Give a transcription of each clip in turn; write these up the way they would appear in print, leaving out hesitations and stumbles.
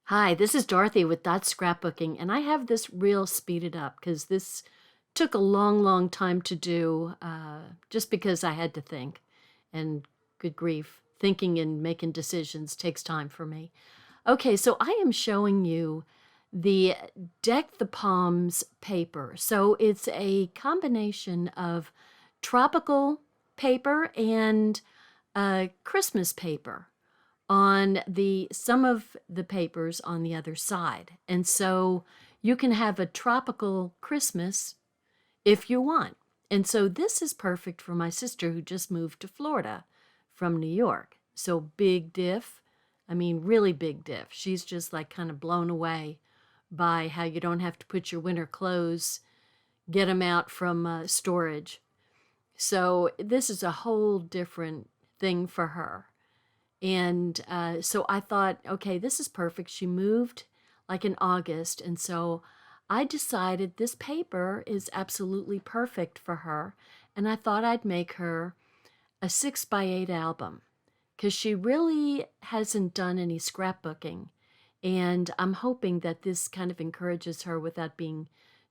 Hi, this is Dorothy with Dot Scrapbooking, and I have this reel speeded up because this took a long, long time to do just because I had to think. And good grief, thinking and making decisions takes time for me. Okay, so I am showing you the Deck the Palms paper. So it's a combination of tropical paper and Christmas paper on the some of the papers on the other side. And so you can have a tropical Christmas if you want. And so this is perfect for my sister who just moved to Florida from New York. So big diff. I mean, really big diff. She's just like kind of blown away by how you don't have to put your winter clothes, get them out from storage. So this is a whole different thing for her. And so I thought, okay, this is perfect. She moved like in August. And so I decided this paper is absolutely perfect for her. And I thought I'd make her a 6x8 album because she really hasn't done any scrapbooking. And I'm hoping that this kind of encourages her without being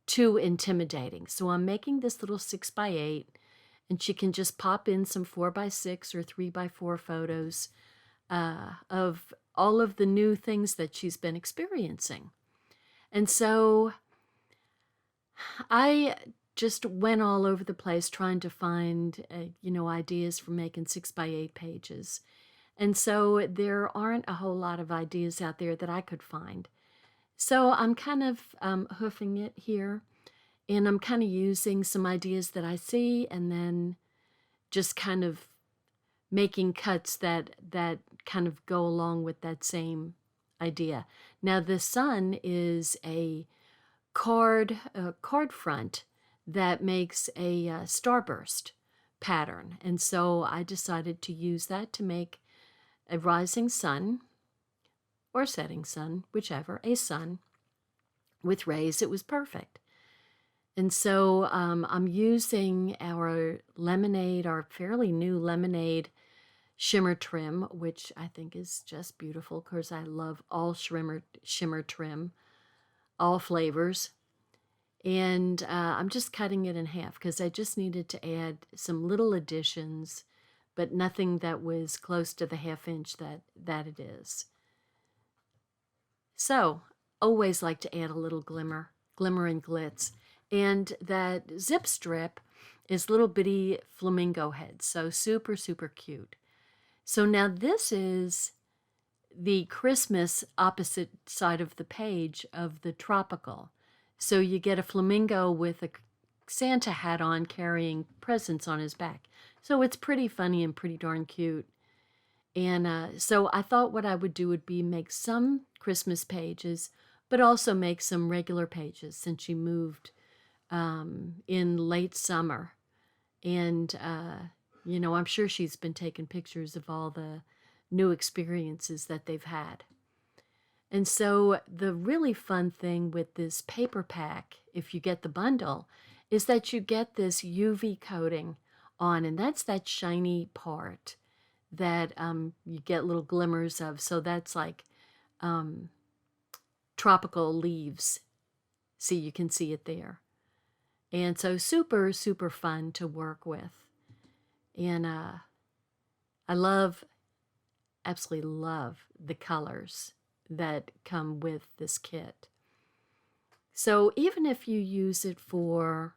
too intimidating. So I'm making this little 6x8, and she can just pop in some 4x6 or 3x4 photos of all of the new things that she's been experiencing. And so I just went all over the place trying to find, ideas for making 6x8 pages. And so there aren't a whole lot of ideas out there that I could find. So I'm kind of hoofing it here, and I'm kind of using some ideas that I see and then just kind of making cuts that kind of go along with that same idea. Now the sun is a card front that makes a starburst pattern, and so I decided to use that to make a rising sun or setting sun, whichever, a sun with rays. It was perfect. And so I'm using our lemonade, our fairly new lemonade shimmer trim, which I think is just beautiful because I love all shimmer trim, all flavors. And I'm just cutting it in half because I just needed to add some little additions, but nothing that was close to the 1/2 inch that it is. So always like to add a little glimmer and glitz. And that zip strip is little bitty flamingo heads, so super, super cute. So now this is the Christmas opposite side of the page of the tropical. So you get a flamingo with a Santa hat on carrying presents on his back. So it's pretty funny and pretty darn cute. And so I thought what I would do would be make some Christmas pages, but also make some regular pages since she moved in late summer. And I'm sure she's been taking pictures of all the new experiences that they've had. And so the really fun thing with this paper pack, if you get the bundle, is that you get this UV coating on, and that's that shiny part that you get little glimmers of. So that's like tropical leaves. See, you can see it there. And so super, super fun to work with. And I absolutely love the colors that come with this kit. So even if you use it for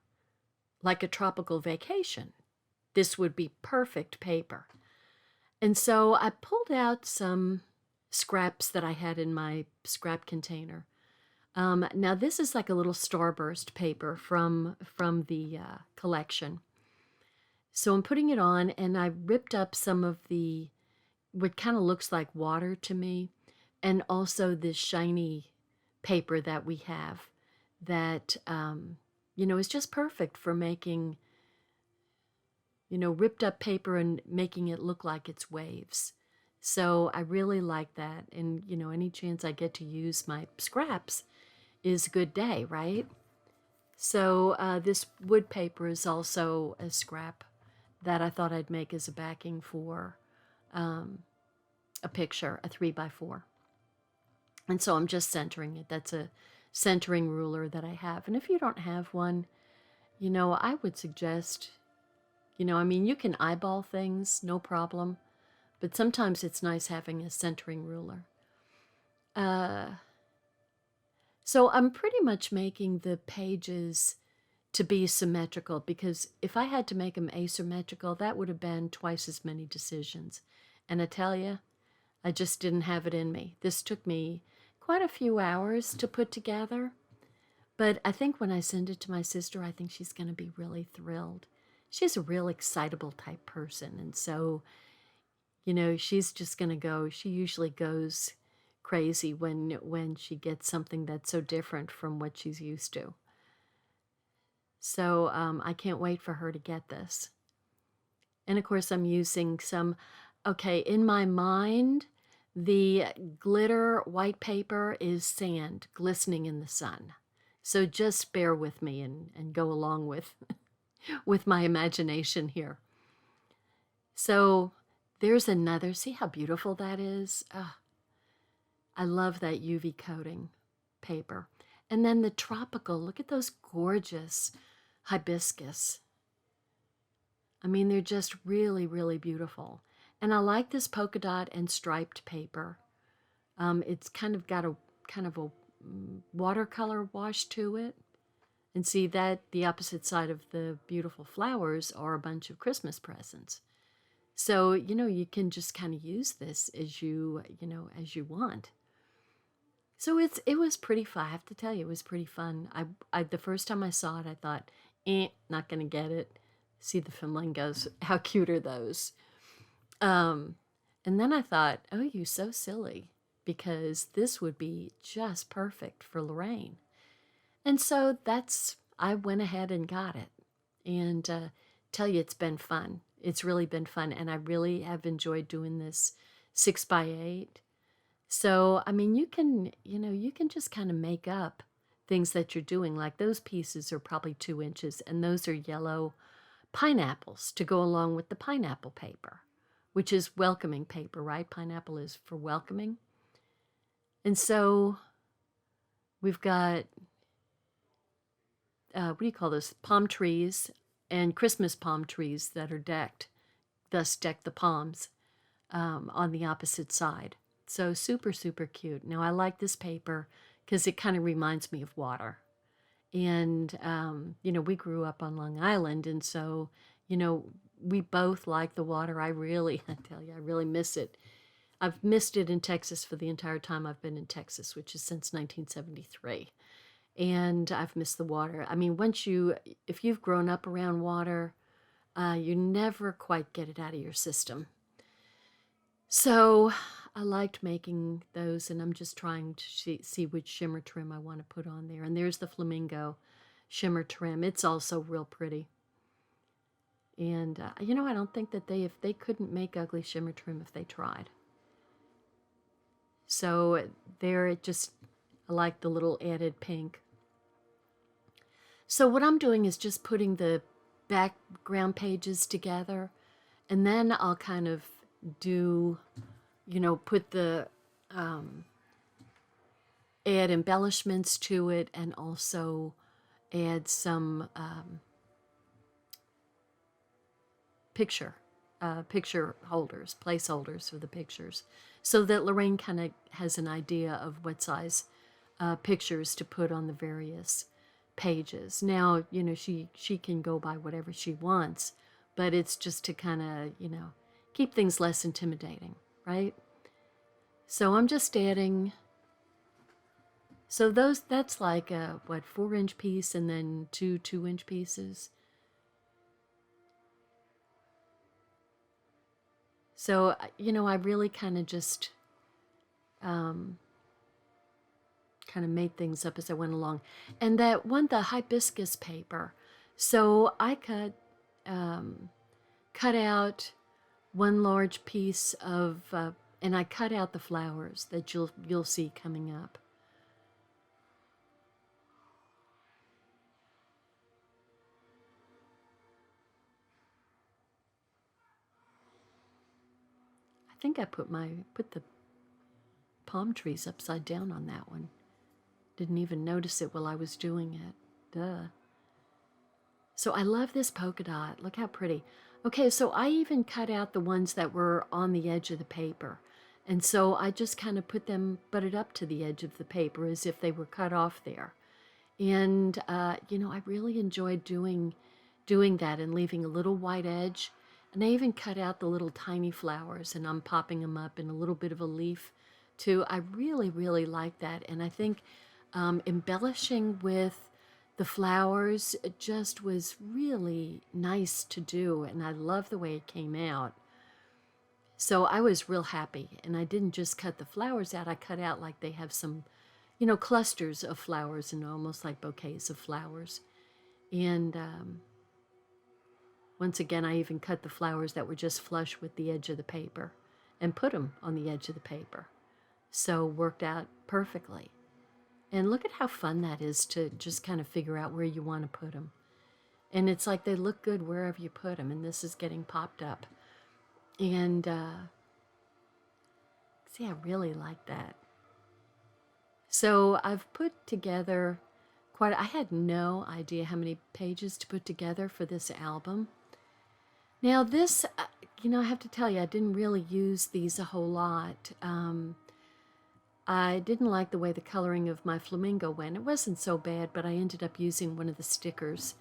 like a tropical vacation, this would be perfect paper. And so I pulled out some scraps that I had in my scrap container. Now this is like a little starburst paper from the collection. So I'm putting it on, and I ripped up some of the what kind of looks like water to me, and also this shiny paper that we have that is just perfect for making ripped up paper and making it look like it's waves. So I really like that, and any chance I get to use my scraps is a good day, right? So this wood paper is also a scrap that I thought I'd make as a backing for a picture, a 3x4. And so I'm just centering it. That's a centering ruler that I have. And if you don't have one, I would suggest, I mean, you can eyeball things, no problem, but sometimes it's nice having a centering ruler. Uh, so I'm pretty much making the pages to be symmetrical, because if I had to make them asymmetrical, that would have been twice as many decisions. And I tell you, I just didn't have it in me. This took me quite a few hours to put together. But I think when I send it to my sister, I think she's going to be really thrilled. She's a real excitable type person. And so, she's just going to go, she usually goes crazy when she gets something that's so different from what she's used to. So I can't wait for her to get this. And of course, I'm using okay, in my mind, the glitter white paper is sand glistening in the sun. So just bear with me and go along with, with my imagination here. So there's another, see how beautiful that is? I love that UV coating paper. And then the tropical, look at those gorgeous hibiscus. I mean, they're just really, really beautiful. And I like this polka dot and striped paper. It's kind of got a watercolor wash to it. And see that the opposite side of the beautiful flowers are a bunch of Christmas presents. So, you can just kind of use this as you want. So it was pretty fun. I have to tell you, it was pretty fun. I the first time I saw it, I thought, not gonna get it. See the flamingos, how cute are those? And then I thought, oh, you so silly, because this would be just perfect for Lorraine. And so I went ahead and got it. And tell you, it's been fun. It's really been fun. And I really have enjoyed doing this 6x8. So, I mean, you can just kind of make up things that you're doing. Like those pieces are probably 2 inches, and those are yellow pineapples to go along with the pineapple paper, which is welcoming paper, right? Pineapple is for welcoming. And so we've got, what do you call those? Palm trees and Christmas palm trees that are decked, thus deck the palms on the opposite side. So super, super cute. Now I like this paper because it kind of reminds me of water. And, we grew up on Long Island. And so, we both like the water. I tell you, I really miss it. I've missed it in Texas for the entire time I've been in Texas, which is since 1973. And I've missed the water. I mean, if you've grown up around water, you never quite get it out of your system. So I liked making those, and I'm just trying to see which shimmer trim I want to put on there. And there's the flamingo shimmer trim. It's also real pretty. And, I don't think that if they couldn't make ugly shimmer trim if they tried. So there, I like the little added pink. So what I'm doing is just putting the background pages together, and then I'll kind of do, put the, add embellishments to it, and also add some picture holders, placeholders for the pictures, so that Lorraine kind of has an idea of what size pictures to put on the various pages. Now, she can go by whatever she wants, but it's just to kind of, keep things less intimidating, right? So I'm just adding, so that's like a, 4-inch piece, and then 2 2-inch pieces. So, I really kind of just kind of made things up as I went along. And that one, the hibiscus paper, so I cut out one large piece of, and I cut out the flowers that you'll see coming up. I think I put the palm trees upside down on that one. Didn't even notice it while I was doing it. Duh. So I love this polka dot. Look how pretty. Okay, so I even cut out the ones that were on the edge of the paper. And so I just kind of butted up to the edge of the paper as if they were cut off there. And, I really enjoyed doing that and leaving a little white edge. And I even cut out the little tiny flowers and I'm popping them up in a little bit of a leaf too. I really, really like that. And I think embellishing with the flowers just was really nice to do. And I love the way it came out. So I was real happy. And I didn't just cut the flowers out. I cut out like they have some, clusters of flowers and almost like bouquets of flowers. And once again, I even cut the flowers that were just flush with the edge of the paper and put them on the edge of the paper. So worked out perfectly. And look at how fun that is to just kind of figure out where you want to put them. And it's like they look good wherever you put them. And this is getting popped up. And see, I really like that. So I've put together I had no idea how many pages to put together for this album. Now this, I have to tell you, I didn't really use these a whole lot. I didn't like the way the coloring of my flamingo went. It wasn't so bad, but I ended up using one of the stickers.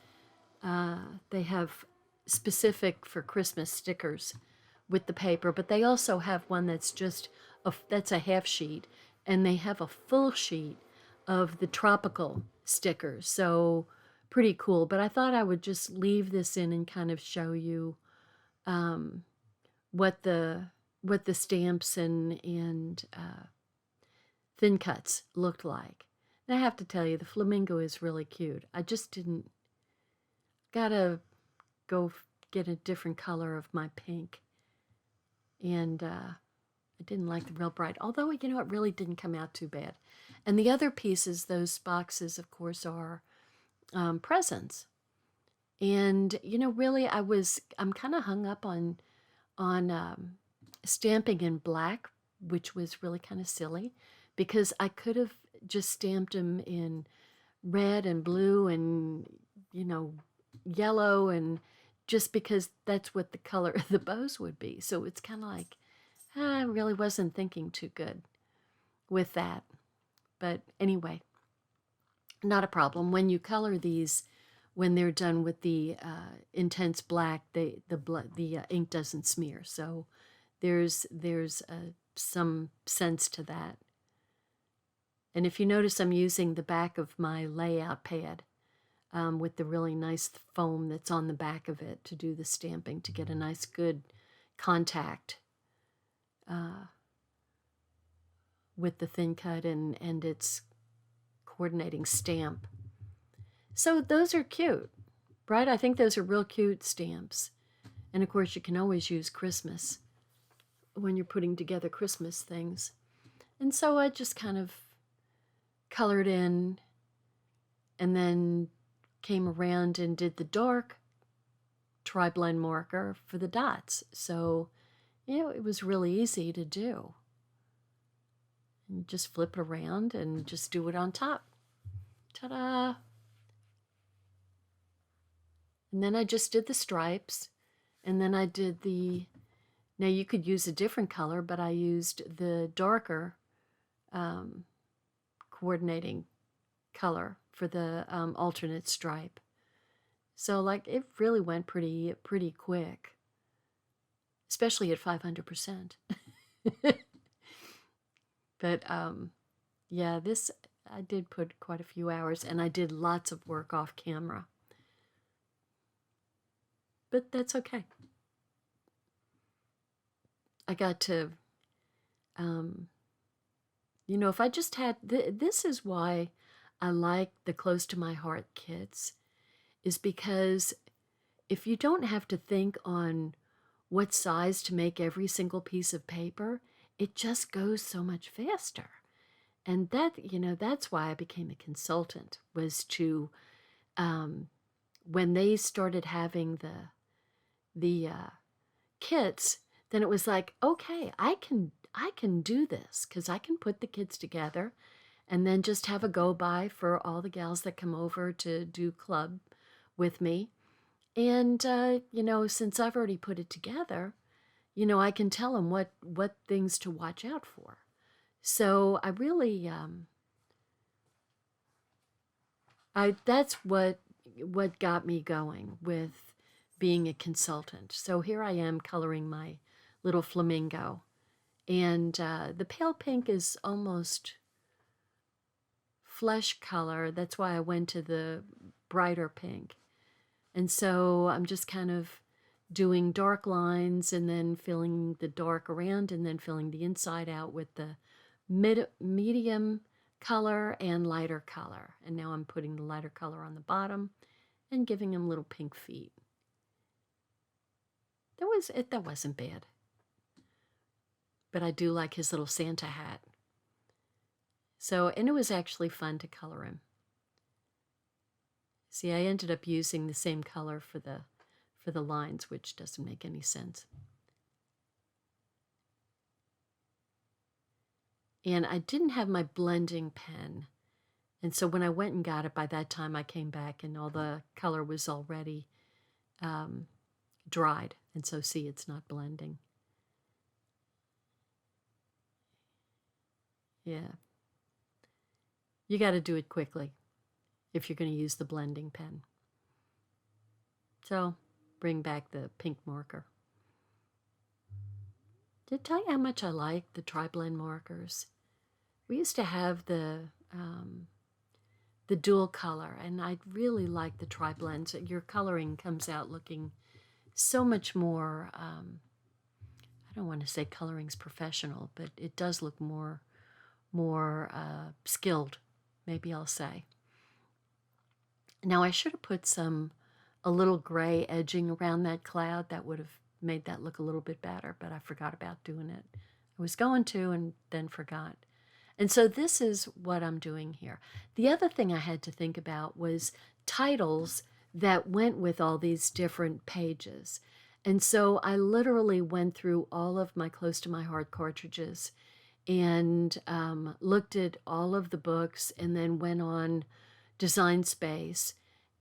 They have specific for Christmas stickers with the paper, but they also have one that's that's a half sheet, and they have a full sheet of the tropical stickers. So pretty cool. But I thought I would just leave this in and kind of show you what the stamps and thin cuts looked like. And I have to tell you, the flamingo is really cute. I just didn't, gotta go get a different color of my pink. And I didn't like the real bright, although, it really didn't come out too bad. And the other pieces, those boxes, of course, are presents. And, really, I'm kind of hung up on stamping in black, which was really kind of silly, because I could have just stamped them in red and blue and, yellow, and just because that's what the color of the bows would be. So it's kind of like, I really wasn't thinking too good with that. But anyway, not a problem. When you color these, when they're done with the intense black, the ink doesn't smear. So there's some sense to that. And if you notice, I'm using the back of my layout pad with the really nice foam that's on the back of it to do the stamping, to get a nice good contact with the thin cut and its coordinating stamp. So those are cute, right? I think those are real cute stamps. And of course, you can always use Christmas when you're putting together Christmas things. And so I just kind of colored in and then came around and did the dark tri-blend marker for the dots. So, it was really easy to do. And just flip it around and just do it on top. Ta-da! And then I just did the stripes. And then I did now you could use a different color, but I used the darker coordinating color for the alternate stripe. So it really went pretty quick, especially at 500%. But yeah, this, I did put quite a few hours, and I did lots of work off camera. But that's okay. I got to, if I just had, this is why I like the Close to My Heart kits, is because if you don't have to think on what size to make every single piece of paper, it just goes so much faster. And that, that's why I became a consultant, was to, when they started having the kits, then it was like, okay, I can do this because I can put the kids together and then just have a go by for all the gals that come over to do club with me. And, since I've already put it together, I can tell them what things to watch out for. So I really, that's what got me going with being a consultant. So here I am coloring my little flamingo. And the pale pink is almost flesh color. That's why I went to the brighter pink. And so I'm just kind of doing dark lines and then filling the dark around and then filling the inside out with the medium color and lighter color. And now I'm putting the lighter color on the bottom and giving him little pink feet. That wasn't bad. But I do like his little Santa hat. So, and it was actually fun to color him. See, I ended up using the same color for the lines, which doesn't make any sense. And I didn't have my blending pen. And so when I went and got it, by that time I came back and all the color was already dried. And so see, it's not blending. Yeah. You got to do it quickly if you're going to use the blending pen. So bring back the pink marker. Did I tell you how much I like the tri-blend markers? We used to have the dual color, and I really like the tri-blends. Your coloring comes out looking so much more, I don't want to say coloring's professional, but it does look more skilled, maybe I'll say. Now I should have put a little gray edging around that cloud. That would have made that look a little bit better, but I forgot about doing it. I was going to and then forgot. And so this is what I'm doing here. The other thing I had to think about was titles that went with all these different pages. And so I literally went through all of my Close to My Heart cartridges and looked at all of the books and then went on Design Space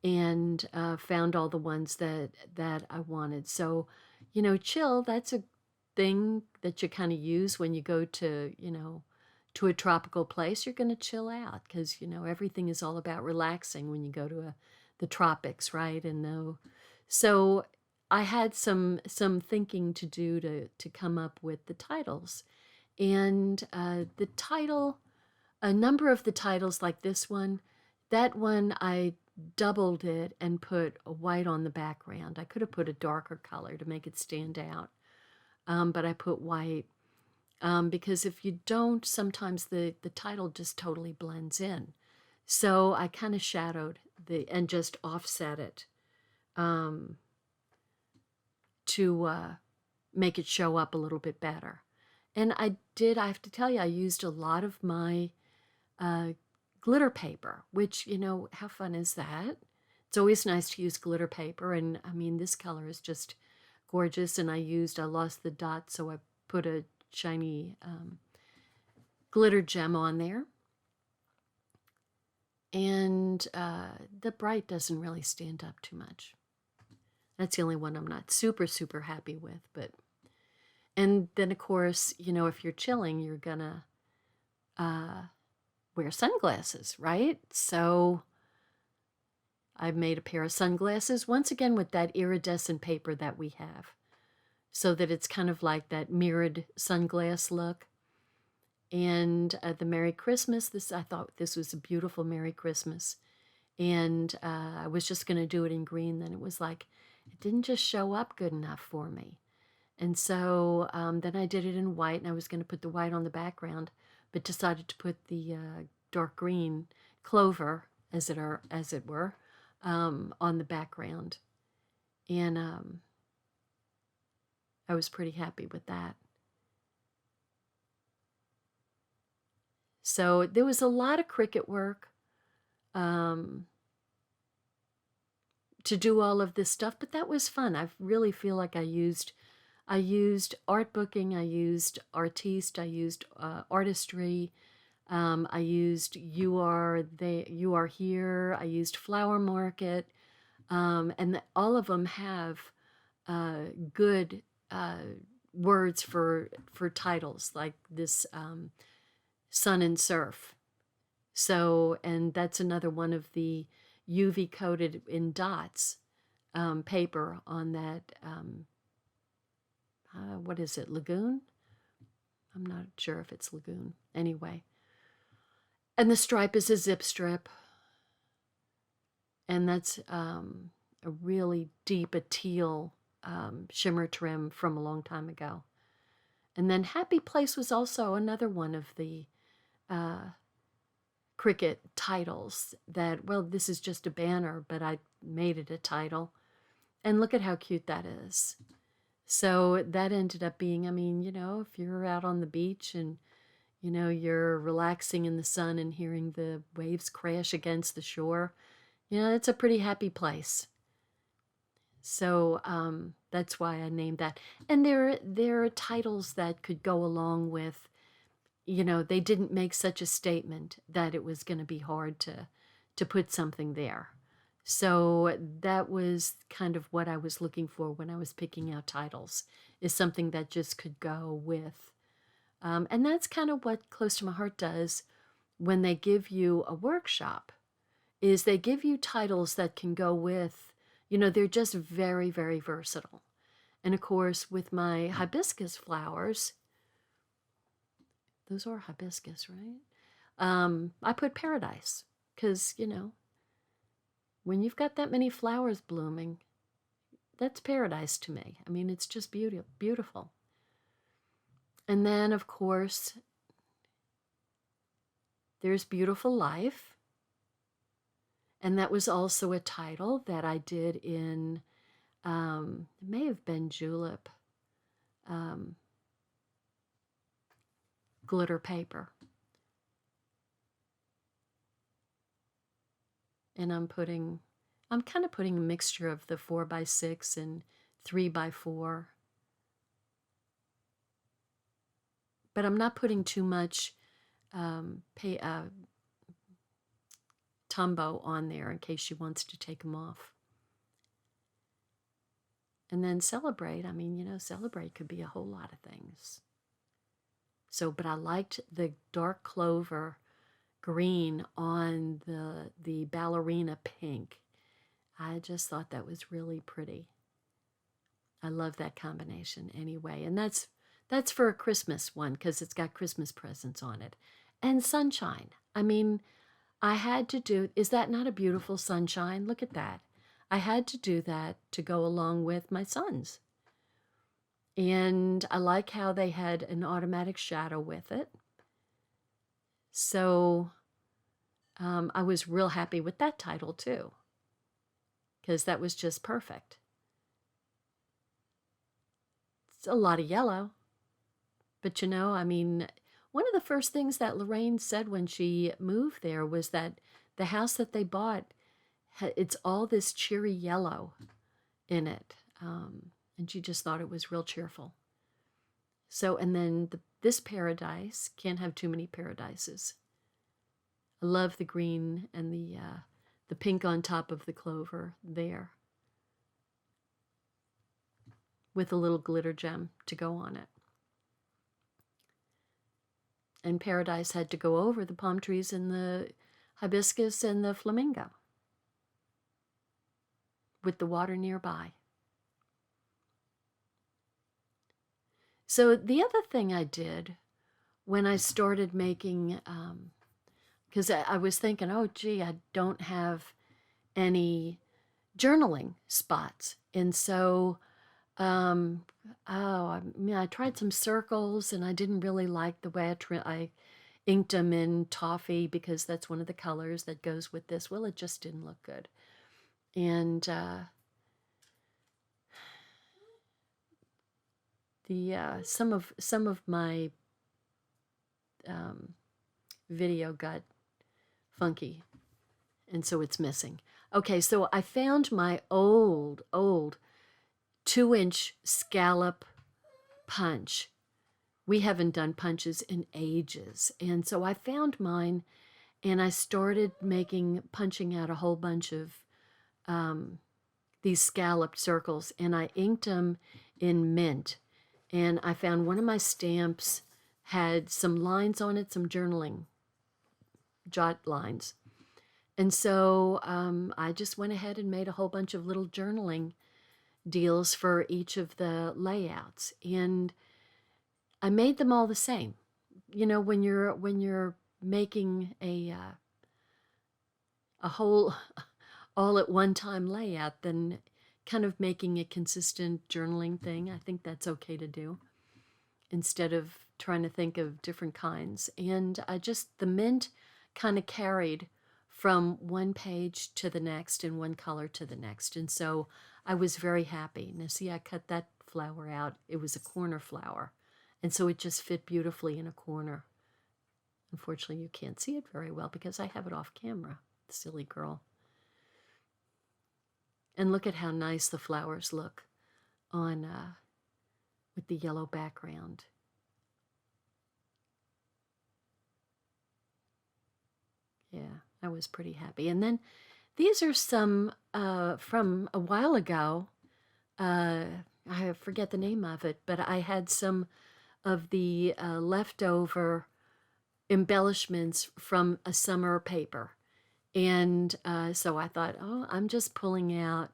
and found all the ones that I wanted. So, chill, that's a thing that you kind of use when you go to, to a tropical place. You're going to chill out because, everything is all about relaxing when you go to the tropics, right? And so I had some thinking to do to come up with the titles. And the title, a number of the titles like this one, that one I doubled it and put a white on the background. I could have put a darker color to make it stand out, but I put white because if you don't, sometimes the title just totally blends in. So I kind of shadowed and just offset it to make it show up a little bit better. And I have to tell you, I used a lot of my glitter paper, which, how fun is that? It's always nice to use glitter paper. And I mean, this color is just gorgeous. And I lost the dot, so I put a shiny glitter gem on there. And the bright doesn't really stand up too much. That's the only one I'm not super, super happy with. And then, of course, if you're chilling, you're gonna wear sunglasses, right? So I made a pair of sunglasses, once again with that iridescent paper that we have, so that it's kind of like that mirrored sunglass look. And the Merry Christmas, I thought this was a beautiful Merry Christmas. And I was just going to do it in green. Then it was like, it didn't just show up good enough for me. And so then I did it in white, and I was going to put the white on the background, but decided to put the dark green clover, as it were, on the background. And I was pretty happy with that. So there was a lot of Cricut work to do all of this stuff, but that was fun. I really feel like I used I used art booking, I used artiste, I used artistry, I used you are here, I used flower market, and all of them have good words for titles like this sun and surf. So, and that's another one of the UV coated in dots paper on that. What is it, Lagoon? I'm not sure if it's Lagoon. Anyway. And the stripe is a zip strip. And that's a really deep, a teal shimmer trim from a long time ago. And then Happy Place was also another one of the Cricut titles that, well, this is just a banner, but I made it a title. And look at how cute that is. So that ended up being, I mean, you know, if you're out on the beach and, you know, you're relaxing in the sun and hearing the waves crash against the shore, you know, it's a pretty happy place. So that's why I named that. And there are titles that could go along with, you know, they didn't make such a statement that it was going to be hard to put something there. So that was kind of what I was looking for when I was picking out titles, is something that just could go with. And that's kind of what Close to My Heart does when they give you a workshop, is they give you titles that can go with, you know, they're just very, very versatile. And of course, with my hibiscus flowers, those are hibiscus, right? I put paradise because, you know, when you've got that many flowers blooming, that's paradise to me. I mean, it's just beautiful. And then, of course, there's Beautiful Life. And that was also a title that I did in, it may have been Julep glitter paper. And I'm kind of putting a mixture of the 4x6 and 3x4. But I'm not putting too much Tumbo on there in case she wants to take them off. And then Celebrate, I mean, you know, Celebrate could be a whole lot of things. So, but I liked the dark clover green on the ballerina pink. I just thought that was really pretty. I love that combination anyway. And that's for a Christmas one because it's got Christmas presents on it. And Sunshine. I mean, I had to do, is that not a beautiful sunshine? Look at that. I had to do that to go along with my sons. And I like how they had an automatic shadow with it. So I was real happy with that title too, because that was just perfect. It's a lot of yellow, but you know, I mean, one of the first things that Lorraine said when she moved there was that the house that they bought, it's all this cheery yellow in it. And she just thought it was real cheerful. So, and then this paradise, can't have too many paradises. I love the green and the pink on top of the clover there, with a little glitter gem to go on it. And paradise had to go over the palm trees and the hibiscus and the flamingo, with the water nearby. So the other thing I did when I started making, because I was thinking, oh, gee, I don't have any journaling spots. And so, I mean, I tried some circles and I didn't really like the way I inked them in toffee because that's one of the colors that goes with this. Well, it just didn't look good. And some of my video got funky, and so it's missing. Okay, so I found my old 2-inch scallop punch. We haven't done punches in ages. And so I found mine and I started punching out a whole bunch of these scalloped circles, and I inked them in mint. And I found one of my stamps had some lines on it, some journaling jot lines. And so I just went ahead and made a whole bunch of little journaling deals for each of the layouts. And I made them all the same. You know, when you're making a whole all at one time layout, then kind of making a consistent journaling thing, I think that's okay to do instead of trying to think of different kinds. And the mint kind of carried from one page to the next and one color to the next. And so I was very happy. Now see, I cut that flower out. It was a corner flower. And so it just fit beautifully in a corner. Unfortunately, you can't see it very well because I have it off camera. Silly girl. And look at how nice the flowers look on with the yellow background. Yeah, I was pretty happy. And then these are some from a while ago. I forget the name of it, but I had some of the leftover embellishments from a summer paper. And so I thought, oh, I'm just pulling out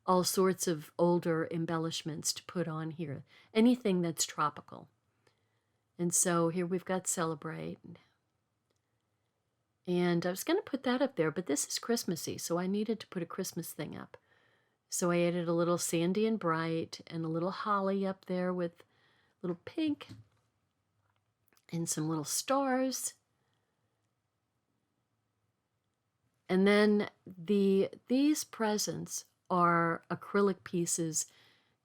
all sorts of older embellishments to put on here. Anything that's tropical. And so here we've got Celebrate. And I was going to put that up there, but this is Christmassy, so I needed to put a Christmas thing up. So I added a little Sandy and Bright and a little holly up there with a little pink and some little stars. And then these presents are acrylic pieces,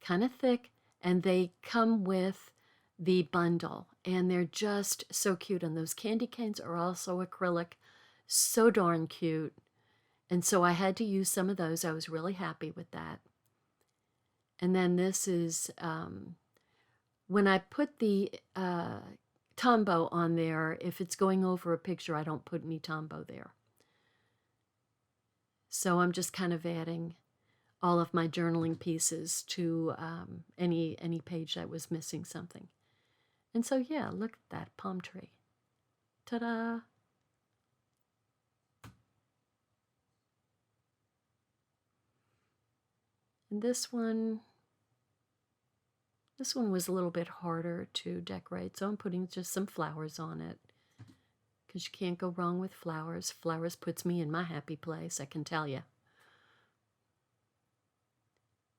kind of thick, and they come with the bundle. And they're just so cute. And those candy canes are also acrylic, so darn cute. And so I had to use some of those. I was really happy with that. And then this is, when I put the Tombow on there, if it's going over a picture, I don't put any Tombow there. So I'm just kind of adding all of my journaling pieces to any page that was missing something. And so, yeah, look at that palm tree. Ta-da! And this one was a little bit harder to decorate, so I'm putting just some flowers on it. Because you can't go wrong with flowers. Flowers puts me in my happy place, I can tell you.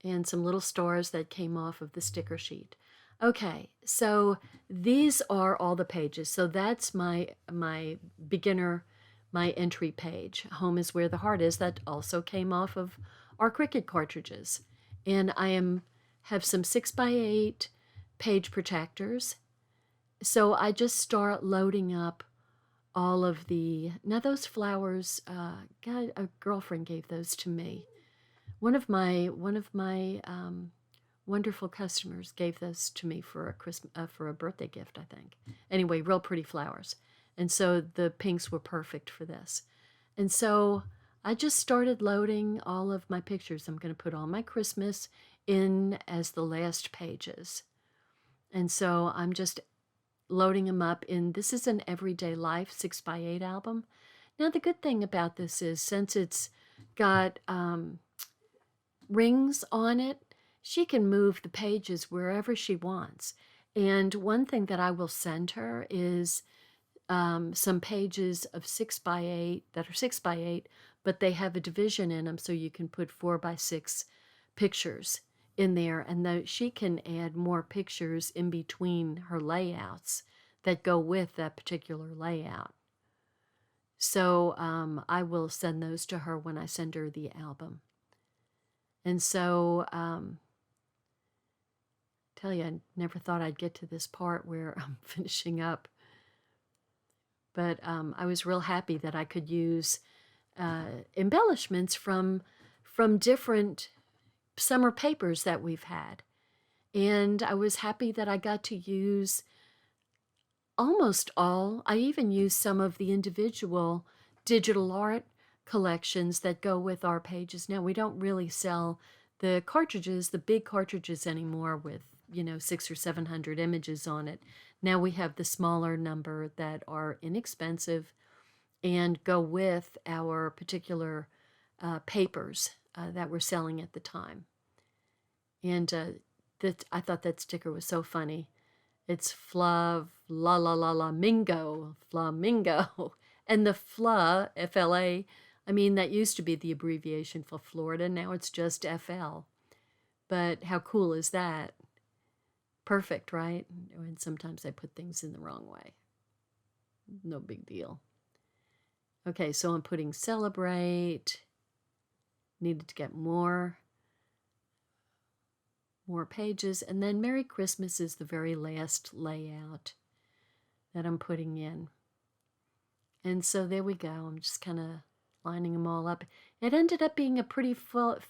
And some little stars that came off of the sticker sheet. Okay, so these are all the pages. So that's my beginner, my entry page. Home is where the heart is. That also came off of our Cricut cartridges. And I have some 6x8 page protectors. So I just start loading up all of now those flowers, God, a girlfriend gave those to me. One of my wonderful customers gave those to me for a birthday gift, I think. Anyway, real pretty flowers. And so the pinks were perfect for this. And so I just started loading all of my pictures. I'm going to put all my Christmas in as the last pages. And so I'm just loading them up in, this is an Everyday Life 6x8 album. Now the good thing about this is, since it's got rings on it, she can move the pages wherever she wants. And one thing that I will send her is some pages of 6x8 that are 6x8, but they have a division in them, so you can put 4x6 pictures in there, and she can add more pictures in between her layouts that go with that particular layout. So I will send those to her when I send her the album. And so, tell you, I never thought I'd get to this part where I'm finishing up. But I was real happy that I could use embellishments from different summer papers that we've had. And I was happy that I got to use almost all. I even used some of the individual digital art collections that go with our pages. Now, we don't really sell the cartridges, the big cartridges anymore with, 600 or 700 images on it. Now we have the smaller number that are inexpensive and go with our particular papers that we're selling at the time. And I thought that sticker was so funny. It's flamingo. And the FLA, F-L-A, I mean, that used to be the abbreviation for Florida. Now it's just F-L. But how cool is that? Perfect, right? And sometimes I put things in the wrong way. No big deal. Okay, so I'm putting celebrate. Needed to get more pages. And then Merry Christmas is the very last layout that I'm putting in. And so there we go. I'm just kind of lining them all up. It ended up being a pretty full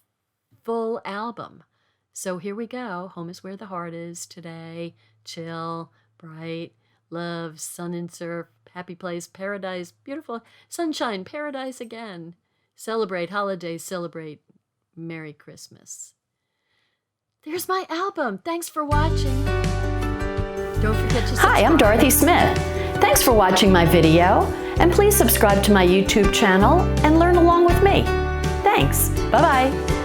album. So here we go. Home is where the heart is today. Chill, bright, love, sun and surf, happy place, paradise, beautiful, sunshine, paradise again. Celebrate holidays, celebrate Merry Christmas. There's my album. Thanks for watching. Don't forget to subscribe. Hi, I'm Dorothy Smith. Thanks for watching my video, and please subscribe to my YouTube channel and learn along with me. Thanks. Bye-bye.